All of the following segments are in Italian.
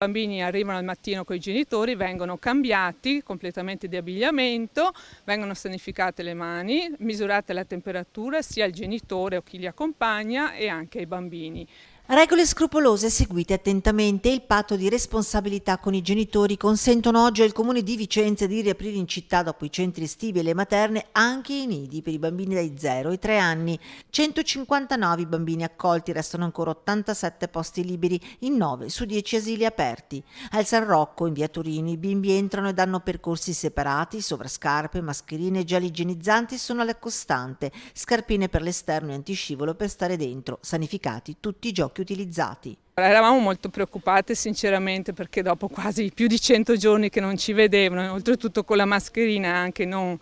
I bambini arrivano al mattino con i genitori, vengono cambiati completamente di abbigliamento, vengono sanificate le mani, misurate la temperatura sia al genitore o chi li accompagna e anche ai bambini. Regole scrupolose seguite attentamente e il patto di responsabilità con i genitori consentono oggi al Comune di Vicenza di riaprire in città dopo i centri estivi e le materne anche i nidi per i bambini dai 0 ai 3 anni. 159 bambini accolti, restano ancora 87 posti liberi in 9 su 10 asili aperti. Al San Rocco, in via Turini, i bimbi entrano ed hanno percorsi separati, sovrascarpe, mascherine e gel igienizzanti sono alle costante, scarpine per l'esterno e antiscivolo per stare dentro, sanificati tutti i giochi utilizzati. Eravamo molto preoccupate sinceramente perché dopo quasi più di 100 giorni che non ci vedevano, oltretutto con la mascherina anche non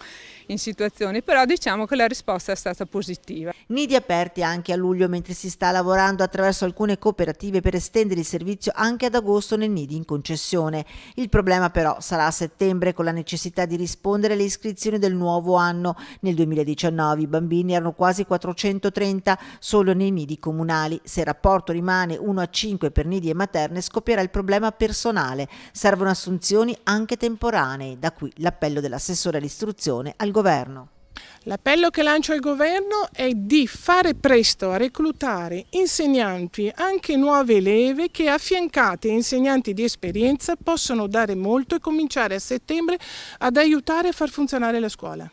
in situazioni, però diciamo che la risposta è stata positiva. Nidi aperti anche a luglio, mentre si sta lavorando attraverso alcune cooperative per estendere il servizio anche ad agosto nei nidi in concessione. Il problema però sarà a settembre, con la necessità di rispondere alle iscrizioni del nuovo anno. Nel 2019 i bambini erano quasi 430 solo nei nidi comunali. Se il rapporto rimane 1 a 5 per nidi e materne, scoppierà il problema personale. Servono assunzioni anche temporanee, da qui l'appello dell'assessore all'istruzione al governo. L'appello che lancio al governo è di fare presto a reclutare insegnanti, anche nuove leve, che affiancate a insegnanti di esperienza possono dare molto e cominciare a settembre ad aiutare a far funzionare la scuola.